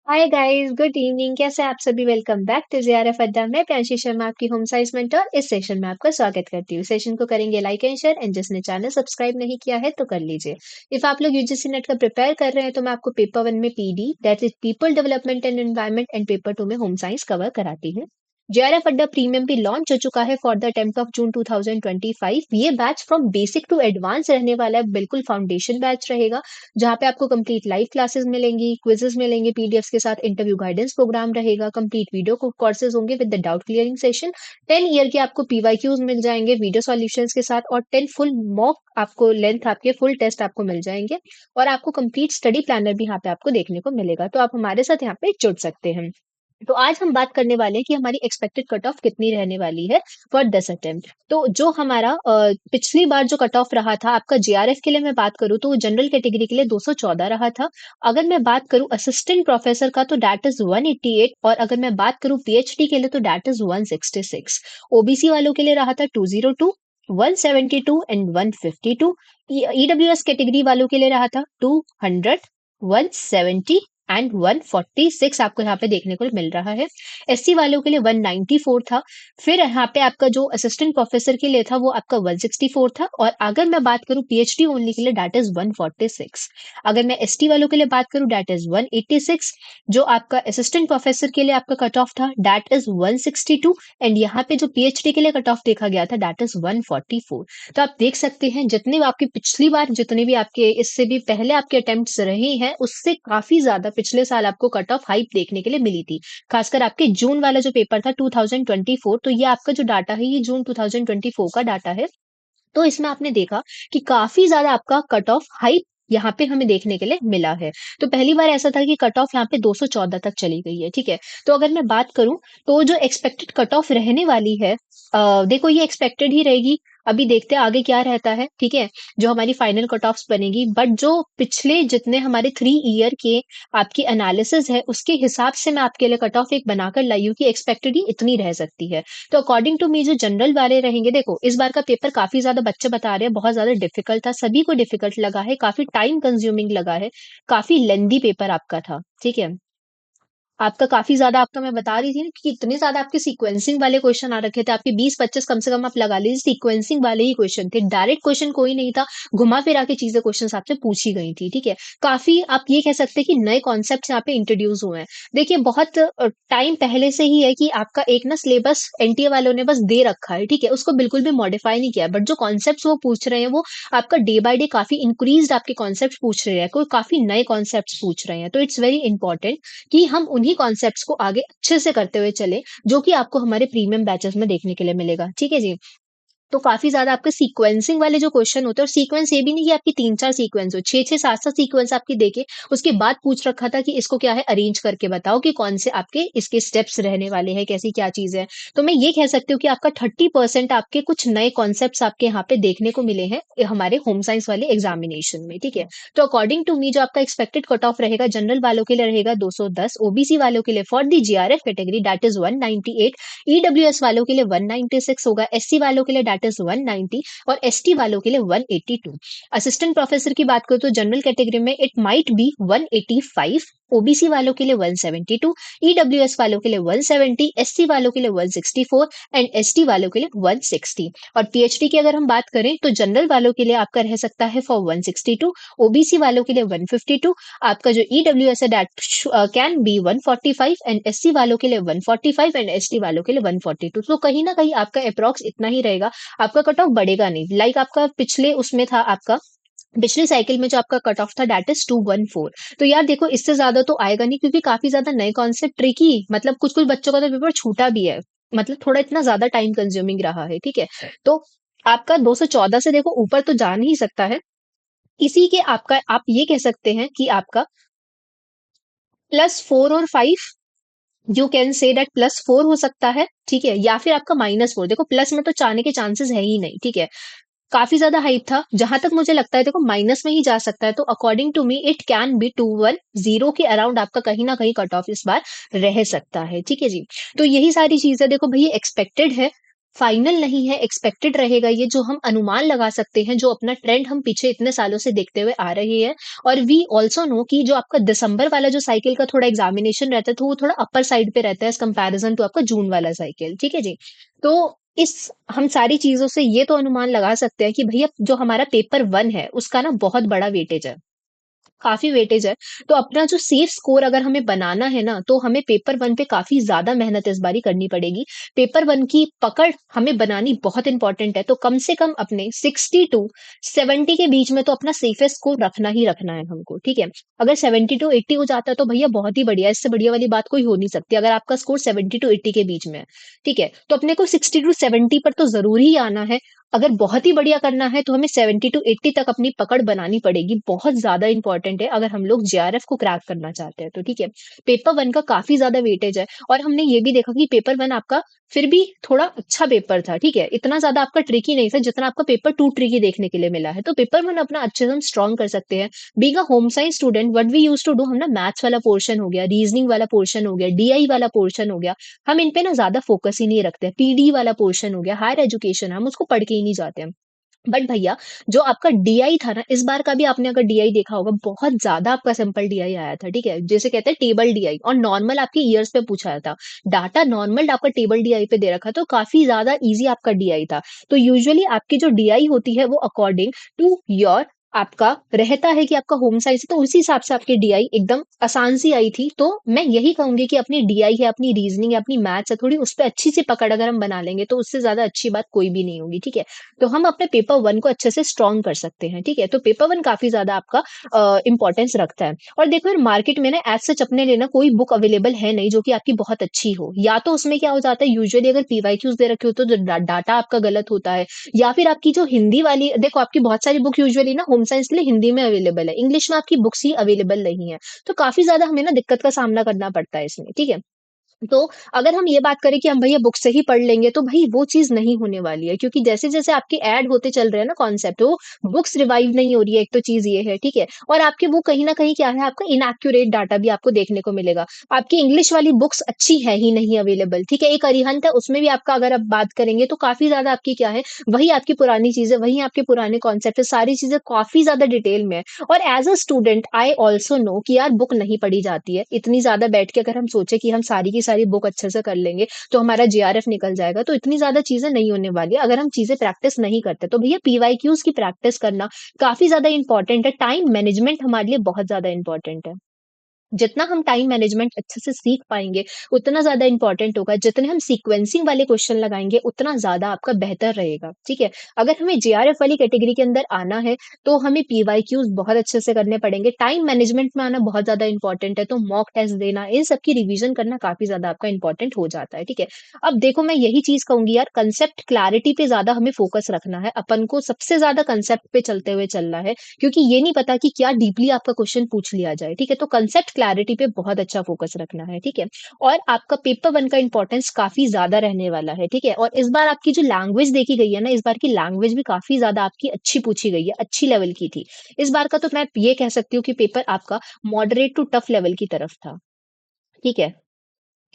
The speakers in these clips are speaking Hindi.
Hi guys, good evening. कैसे हैं आप सभी? वेलकम बैक टू जेआरएफ अड्डा। मैं प्रियांशी शर्मा, आपकी होम साइंस मेंटर। इस सेशन में आपका स्वागत करती हूँ। सेशन को करेंगे लाइक एंड शेयर, एंड जिसने चैनल सब्सक्राइब नहीं किया है तो कर लीजिए। इफ आप लोग यूजीसी नेट का प्रिपेयर कर रहे हैं तो मैं आपको पेपर 1 में PD that is people development and environment and paper 2 में होम साइंस कवर कराती हूँ। जेआरएफ अड्डा प्रीमियम भी लॉन्च हो चुका है for the 10th of June 2025। ये batch from basic to advance रहने वाला है, बिल्कुल फाउंडेशन बैच रहेगा, जहाँ पे आपको कंप्लीट लाइव क्लासेस मिलेंगी, क्विजेस मिलेंगे, पीडीएफ्स के साथ इंटरव्यू गाइडेंस प्रोग्राम रहेगा, कंप्लीट वीडियो कोर्सेज होंगे with the doubt clearing session. 10 year के आपको पीवाईक्यूज मिल जाएंगे वीडियो सॉल्यूशंस के साथ, और 10 फुल मॉक आपको लेंथ आपके फुल टेस्ट आपको मिल जाएंगे, और आपको कंप्लीट स्टडी प्लानर भी यहाँ पे आपको देखने को मिलेगा। तो आप हमारे साथ यहाँ पे जुड़ सकते हैं। तो आज हम बात करने वाले हैं कि हमारी एक्सपेक्टेड कट ऑफ कितनी रहने वाली है फॉर 10 अटेम्प्ट। तो जो हमारा पिछली बार जो कट ऑफ रहा था आपका जेआरएफ के लिए मैं बात करूं तो जनरल कैटेगरी के लिए 214 रहा था। अगर मैं बात करूं असिस्टेंट प्रोफेसर का तो दैट इज 188, और अगर मैं बात करूं पीएचडी के लिए तो दैट इज 166। ओबीसी वालों के लिए रहा था 202, 172 एंड 152। ईडब्ल्यूएस कैटेगरी वालों के लिए रहा था 200, 170 एंड 146 आपको यहाँ पे देखने को मिल रहा है। एससी वालों के लिए 194 था। फिर यहाँ पे आपका जो असिस्टेंट प्रोफेसर के लिए था वो आपका 164 था, और अगर मैं बात करूं पीएचडी ओनली के लिए दैट इज 146। अगर मैं एसटी वालों के लिए बात करूं दैट इज 186। जो आपका असिस्टेंट प्रोफेसर के लिए आपका कट ऑफ था दैट इज 162, एंड यहाँ पे जो पीएचडी के लिए कट ऑफ देखा गया था दैट इज 144। तो आप देख सकते हैं जितने भी आपके पिछली बार जितने भी आपके इससे भी पहले आपके अटेम्प्ट्स रहे हैं उससे काफी ज्यादा पिछले साल आपको कट ऑफ हाइप देखने के लिए मिली थी। खासकर आपके जून वाला जो पेपर था 2024, तो ये आपका जो डाटा है ये जून 2024 का डाटा है। तो इसमें आपने देखा कि काफी ज्यादा आपका कट ऑफ हाइप यहाँ पे हमें देखने के लिए मिला है। तो पहली बार ऐसा था कि कट ऑफ यहाँ पे 214 तक चली गई है, ठीक है। तो अगर मैं बात करूं तो जो एक्सपेक्टेड कट ऑफ रहने वाली है, देखो ये एक्सपेक्टेड ही रहेगी। अभी देखते हैं आगे क्या रहता है, ठीक है, जो हमारी फाइनल कट ऑफ बनेगी। बट जो पिछले जितने हमारे 3 ईयर के आपकी एनालिसिस है उसके हिसाब से मैं आपके लिए कट ऑफ एक बनाकर लाई हूँ कि एक्सपेक्टेड ही इतनी रह सकती है। तो अकॉर्डिंग टू मी जो जनरल वाले रहेंगे, देखो इस बार का पेपर काफी ज्यादा बच्चे बता रहे हैं बहुत ज्यादा डिफिकल्ट था, सभी को डिफिकल्ट लगा है, काफी टाइम कंज्यूमिंग लगा है, काफी लेंदी पेपर आपका था, ठीक है। आपका काफी ज्यादा आपका मैं बता रही थी ना कि इतने ज्यादा आपके सीक्वेंसिंग वाले क्वेश्चन आ रखे थे, आपके 20-25 कम से कम आप लगा लीजिए सीक्वेंसिंग वाले ही क्वेश्चन थे, डायरेक्ट क्वेश्चन कोई नहीं था। घुमा फिरा के चीजें क्वेश्चन आपसे पूछी गई थी, ठीक है। काफी आप ये कह सकते हैं कि नए कॉन्सेप्ट यहाँ पे इंट्रोड्यूस हुए हैं। देखिए बहुत टाइम पहले से ही है कि आपका एक ना सिलेबस एनटीए वालों ने बस दे रखा है, ठीक है, उसको बिल्कुल भी मॉडिफाई नहीं किया, बट जो कॉन्सेप्ट वो पूछ रहे हैं वो आपका डे बाय डे काफी इंक्रीज आपके कॉन्सेप्ट पूछ रहे हैं, कोई काफी नए कॉन्सेप्ट पूछ रहे हैं। तो इट्स वेरी इंपॉर्टेंट कि हम उन्हीं कॉन्सेप्ट्स को आगे अच्छे से करते हुए चले, जो कि आपको हमारे प्रीमियम बैचेस में देखने के लिए मिलेगा, ठीक है जी। तो काफी ज्यादा आपके सीक्वेंसिंग वाले जो क्वेश्चन होते हैं, और सीक्वेंस ये भी नहीं कि आपकी 3-4 सीक्वेंस हो, 6-6 7-7 सीक्वेंस आपकी देके उसके बाद पूछ रखा था कि इसको क्या है अरेंज करके बताओ कि कौन से आपके इसके स्टेप्स रहने वाले हैं, कैसी क्या चीज है। तो मैं ये कह सकती हूँ कि आपका 30% आपके कुछ नए कॉन्सेप्ट आपके यहाँ पे देखने को मिले हैं हमारे होम साइंस वाले एग्जामिनेशन में, ठीक है। तो अकॉर्डिंग टू मी जो आपका एक्सपेक्टेड कट ऑफ रहेगा जनरल वालों के लिए रहेगा 210, ओबीसी वालों के लिए for the GRF category that is 198, EWS वालों के लिए 196 होगा, एससी वालों के लिए दैट इज 190, और एसटी वालों के लिए 182। असिस्टेंट प्रोफेसर की बात करूं तो जनरल कैटेगरी में इट माइट बी 185, ओबीसी वालों के लिए 172, ईडब्ल्यूएस वालों के लिए 170, एससी वालों के लिए 164 एंड एसटी वालों के लिए 160। और पीएचडी की अगर हम बात करें तो जनरल वालों के लिए आपका रह सकता है फॉर 162, ओबीसी वालों के लिए 152, आपका जो ईडब्ल्यूएस है that can be 145, and SC वालों के लिए 145 एंड एसटी वालों के लिए 142। तो कहीं ना कहीं आपका अप्रॉक्स इतना ही रहेगा, आपका कट ऑफ बढ़ेगा नहीं। लाइक आपका पिछले उसमें था आपका पिछले साइकिल में जो आपका कट ऑफ था दैट इज 214। तो यार देखो इससे ज्यादा तो आएगा नहीं, क्योंकि काफी ज्यादा नए कॉन्सेप्ट ट्रिकी, मतलब कुछ कुछ बच्चों का तो पेपर छूटा भी है, मतलब थोड़ा इतना ज्यादा टाइम कंज्यूमिंग रहा है, ठीक है। तो आपका 214 से देखो ऊपर तो जा नहीं सकता है। इसी के आपका आप ये कह सकते हैं कि आपका +4 और 5, यू कैन से दैट +4 हो सकता है, ठीक है, या फिर आपका -4। देखो प्लस में तो जाने के चांसेस है ही नहीं, ठीक है। काफी ज्यादा हाइप था, जहां तक मुझे लगता है देखो माइनस में ही जा सकता है। तो according to me it can be 210 के अराउंड आपका कहीं ना कहीं कट ऑफ इस बार रह सकता है, ठीक है जी। तो यही सारी चीजें देखो भैया एक्सपेक्टेड है फाइनल नहीं है, एक्सपेक्टेड रहेगा ये, जो हम अनुमान लगा सकते हैं, जो अपना ट्रेंड हम पीछे इतने सालों से देखते हुए आ रहे हैं। और वी ऑल्सो नो कि जो आपका दिसंबर वाला जो साइकिल का थोड़ा एग्जामिनेशन रहता है, तो वो थोड़ा अपर साइड पे रहता है एज़ कंपैरिज़न टू आपका जून वाला साइकिल, ठीक है जी? तो इस हम सारी चीज़ों से ये तो अनुमान लगा सकते हैं कि भैया जो हमारा पेपर 1 है, उसका ना बहुत बड़ा वेटेज है। काफ़ी वेटेज है। तो अपना जो सेफ स्कोर अगर हमें बनाना है ना, तो हमें पेपर 1 पे काफ़ी ज़्यादा मेहनत इस बारी करनी पड़ेगी। पेपर 1 की पकड़ हमें बनानी बहुत इम्पोर्टेंट है। तो कम से कम अपने 60 टू 70 के बीच में तो अपना सेफेस्ट स्कोर रखना ही रखना है हमको, ठीक है? अगर 70 टू 80 हो जाता है तो भैया बहुत ही बढ़िया है, इससे बढ़िया वाली बात कोई हो नहीं सकती। अगर आपका स्कोर 70 टू 80 के बीच में है, ठीक है? तो अपने को 60 टू 70 पर तो ज़रूर ही आना है। अगर बहुत ही बढ़िया करना है तो हमें 70 टू 80 तक अपनी पकड़ बनानी पड़ेगी। बहुत ज़्यादा इम्पोर्टेंट है अगर हम लोग जेआरएफ को क्रैक करना चाहते हैं तो, ठीक है। पेपर 1 का काफ़ी ज़्यादा वेटेज है और हमने ये भी देखा कि पेपर 1 आपका फिर भी थोड़ा अच्छा पेपर था, ठीक है। इतना ज़्यादा आपका ट्रिकी नहीं था जितना आपका पेपर 2 ट्रिकी देखने के लिए मिला है। तो पेपर 1 अपना अच्छे से हम स्ट्रॉन्ग कर सकते हैं। Being a home science student what we used to do, हम ना मैथ्स वाला पोर्शन हो गया, रीजनिंग वाला पोर्शन हो गया, डीआई वाला पोर्शन हो गया, हम इन पे ना ज़्यादा फोकस ही नहीं रखते हैं। पीडी वाला पोर्शन हो गया, हायर एजुकेशन है, हम उसको पढ़ के ही नहीं जाते हैं। बट भैया जो आपका डीआई था ना, इस बार का भी आपने अगर डीआई देखा होगा, बहुत ज़्यादा आपका सिंपल डीआई आया था, ठीक है? जिसे कहते हैं टेबल डीआई, और नॉर्मल आपके ईयर्स पे पूछा था। डाटा नॉर्मल आपका टेबल डीआई पे दे रखा, तो काफ़ी ज़्यादा ईज़ी आपका डीआई था। तो यूजुअली आपकी जो डीआई होती है वो अकॉर्डिंग टू योर आपका रहता है कि आपका होम साइंस है, तो उसी हिसाब से आपकी डीआई एकदम आसान सी आई थी। तो मैं यही कहूँगी कि अपनी डीआई है, अपनी रीज़निंग है, अपनी मैथ्स है, थोड़ी उस पे अच्छी सी पकड़ अगर हम बना लेंगे, तो उससे ज़्यादा अच्छी बात कोई भी नहीं होगी, ठीक है? तो हम अपने पेपर 1 को अच्छे से स्ट्रॉन्ग कर सकते हैं, ठीक है? तो पेपर 1 काफ़ी ज़्यादा आपका इम्पोर्टेंस रखता है। और देखो यार, मार्केट में ना एज़ सच अपने लिए ना कोई बुक अवेलेबल है नहीं जो कि आपकी बहुत अच्छी हो। या तो उसमें क्या हो जाता है, यूजुअली अगर पीवाईक्यूज़ दे रखे हो तो जो डाटा आपका गलत होता है, या फिर आपकी जो हिंदी वाली, देखो आपकी बहुत सारी बुक यूजुअली ना होम साइंस के लिए हिंदी में अवेलेबल है, इंग्लिश में आपकी बुक्स ही अवेलेबल नहीं है। तो काफ़ी ज़्यादा हमें ना दिक्कत का सामना करना पड़ता है इसमें, ठीक है? तो अगर हम ये बात करें कि हम भैया बुक से ही पढ़ लेंगे, तो भई वो चीज़ नहीं होने वाली है, क्योंकि जैसे-जैसे आपके ऐड होते चल रहे हैं ना कॉन्सेप्ट, वो बुक्स रिवाइव नहीं हो रही है, एक तो चीज़ ये है, ठीक है? और आपके वो कहीं न कहीं क्या है, आपका इनएक्यूरेट डाटा भी आपको देखने को मिलेगा। आपकी इंग्लिश वाली बुक्स अच्छी है ही नहीं अवेलेबल, ठीक है? एक अरिहंत है, उसमें भी आपका अगर आप बात करेंगे तो काफ़ी ज़्यादा आपकी क्या है, वही आपकी पुरानी चीज़ें, वही आपके पुराने कॉन्सेप्ट है, सारी चीज़ें काफ़ी ज़्यादा डिटेल में है। और as a student I also know कि यार बुक नहीं पढ़ी जाती है। इतनी ज़्यादा बैठ के अगर हम सोचे कि हम सारी की सारी बुक अच्छे से कर लेंगे, तो हमारा जेआरएफ निकल जाएगा, तो इतनी ज़्यादा चीज़ें नहीं होने वाली है, अगर हम चीज़ें प्रैक्टिस नहीं करते। तो भैया पीवाईक्यूज़ की प्रैक्टिस करना काफ़ी ज़्यादा इम्पोर्टेंट है, टाइम मैनेजमेंट हमारे लिए बहुत ज़्यादा इम्पोर्टेंट है। जितना हम टाइम मैनेजमेंट अच्छे से सीख पाएँगे, उतना ज़्यादा इम्पोर्टेंट होगा। जितने हम सीक्वेंसिंग वाले क्वेश्चन लगाएँगे, उतना ज़्यादा आपका बेहतर रहेगा, ठीक है? अगर हमें जेआरएफ वाली कैटेगरी के अंदर आना है, तो हमें पीवाईक्यूज़ बहुत अच्छे से करने पड़ेंगे। टाइम मैनेजमेंट में आना बहुत ज़्यादा इम्पोर्टेंट है, तो मॉक टेस्ट देना, इन सब की रिवीज़न करना काफ़ी ज़्यादा आपका इम्पोर्टेंट हो जाता है, ठीक है? अब देखो, मैं यही चीज़ कहूँगी यार, कांसेप्ट क्लैरिटी पे ज़्यादा हमें फ़ोकस रखना है। अपन को सबसे ज़्यादा कांसेप्ट पे चलते हुए चलना है, क्योंकि ये नहीं पता कि क्या डीपली आपका क्वेश्चन पूछ लिया जाए, ठीक है? तो कांसेप्ट क्लैरिटी पे बहुत अच्छा फोकस रखना है, ठीक है? और आपका पेपर 1 का इम्पोर्टेंस काफ़ी ज़्यादा रहने वाला है, ठीक है? और इस बार आपकी जो लैंग्वेज देखी गई है ना, इस बार की लैंग्वेज भी काफ़ी ज़्यादा आपकी अच्छी पूछी गई है, अच्छी लेवल की थी। इस बार का तो मैं ये कह सकती हूँ कि पेपर आपका मॉडरेट टू टफ लेवल की तरफ था, ठीक है?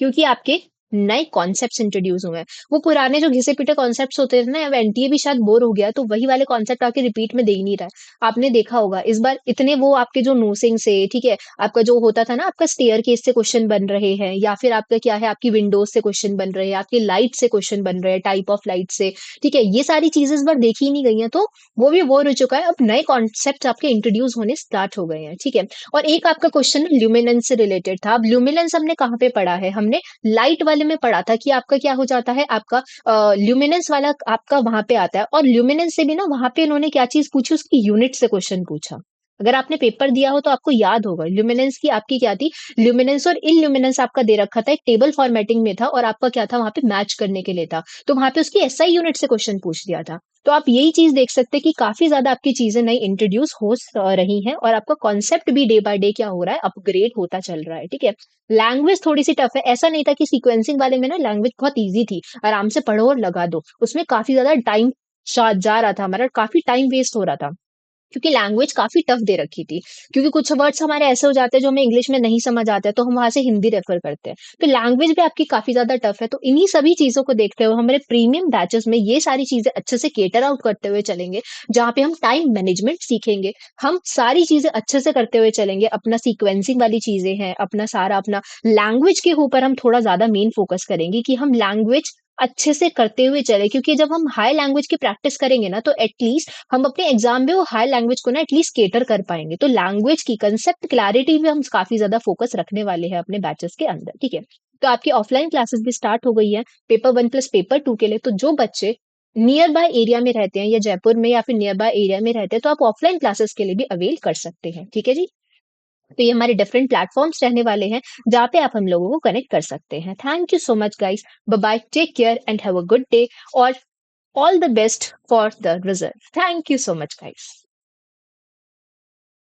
क्योंकि आपके नए कॉन्सेप्ट्स इंट्रोड्यूस हुए हैं। वो पुराने जो घिसे-पिटे कॉन्सेप्ट्स होते थे ना, अब एनटीए भी शायद बोर हो गया है, तो वही वाले कॉन्सेप्ट आके रिपीट में दे ही नहीं रहा है। आपने देखा होगा इस बार इतने वो आपके जो नोसिंग से, ठीक है? आपका जो होता था ना, आपका स्टेयरकेस से क्वेश्चन बन रहे हैं, या फिर आपका क्या है, आपकी विंडोज़ से क्वेश्चन बन रहे हैं, आपकी लाइट से क्वेश्चन बन रहे हैं, टाइप ऑफ लाइट से, ठीक है? ये सारी चीज़ें इस बार देखी ही नहीं गई हैं, तो वो भी बोर हो चुका है। अब नए कॉन्सेप्ट्स आपके इंट्रोड्यूस होने स्टार्ट हो गए हैं, ठीक है? और एक आपका क्वेश्चन ल्यूमिनेंस से रिलेटेड था। अब ल्यूमिनेंस हमने कहाँ पे पढ़ा है? हमने लाइट वाले में पढ़ा था कि आपका क्या हो जाता है, आपका ल्यूमिनेंस वाला आपका वहां पे आता है, और ल्यूमिनेंस से भी ना वहां पे इन्होंने क्या चीज पूछी, उसकी यूनिट से क्वेश्चन पूछा। अगर आपने पेपर दिया हो तो आपको याद होगा ल्यूमिनेंस की आपकी क्या थी। ल्यूमिनेंस और इल्यूमिनेंस आपका दे रखा था, एक टेबल फॉर्मेटिंग में था, और आपका क्या था, वहां पे मैच करने के लिए था। तो वहां पे उसकी एसआई यूनिट से क्वेश्चन पूछ दिया था। तो आप यही चीज देख सकते हैं कि काफी ज्यादा आपकी चीजें नई इंट्रोड्यूस हो रही हैं, और आपका कॉन्सेप्ट भी डे बाय डे क्या हो रहा है, अपग्रेड होता चल रहा है, ठीक है? लैंग्वेज थोड़ी-सी टफ है, ऐसा नहीं था कि सीक्वेंसिंग वाले में ना लैंग्वेज बहुत ईज़ी थी, आराम से पढ़ो और लगा दो। उसमें काफ़ी ज़्यादा टाइम जा जा रहा था हमारा, काफ़ी टाइम वेस्ट हो रहा था। क्योंकि लैंग्वेज काफ़ी टफ दे रखी थी। क्योंकि कुछ वर्ड्स हमारे ऐसे हो जाते हैं जो हमें इंग्लिश में नहीं समझ आते हैं, तो हम वहाँ से हिंदी रेफ़र करते हैं। तो लैंग्वेज भी आपकी काफ़ी ज़्यादा टफ है, तो इन्हीं सभी चीज़ों को देखते हुए हमारे प्रीमियम बैचेज़ में ये सारी चीज़ें अच्छे से कैटर आउट करते हुए चलेंगे, जहाँ पे हम टाइम मैनेजमेंट सीखेंगे। हम सारी चीज़ें अच्छे से करते हुए चलेंगे, अपना सीक्वेंसिंग वाली चीज़ें हैं, अपना सारा अपना लैंग्वेज के ऊपर हम थोड़ा ज़्यादा मेन फ़ोकस करेंगे कि हम लैंग्वेज अच्छे से करते हुए चलें, क्योंकि जब हम हाई लैंग्वेज की प्रैक्टिस करेंगे ना, तो एट लीस्ट हम अपने एग्जाम में वो हाई लैंग्वेज को ना एटलीस्ट कैटर कर पाएँगे। तो लैंग्वेज की कंसेप्ट क्लैरिटी भी हम काफ़ी ज़्यादा फ़ोकस रखने वाले हैं अपने बैचेज़ के अंदर, ठीक है? तो आपकी ऑफलाइन क्लासेस भी स्टार्ट हो गई हैं, पेपर 1 प्लस पेपर 2 के लिए। तो जो बच्चे नियर बाय एरिया में रहते हैं या जयपुर में या फिर नियर बाय एरिया में रहते हैं, तो आप ऑफलाइन क्लासेस के लिए भी अवेल कर सकते हैं, ठीक है जी? तो ये हमारे डिफरेंट प्लेटफ़ॉर्म्स रहने वाले हैं, जहाँ पे आप हम लोगों को कनेक्ट कर सकते हैं। Thank you so much guys. Bye bye, take care and have a good day और all the best for the result. Thank you so much, guys.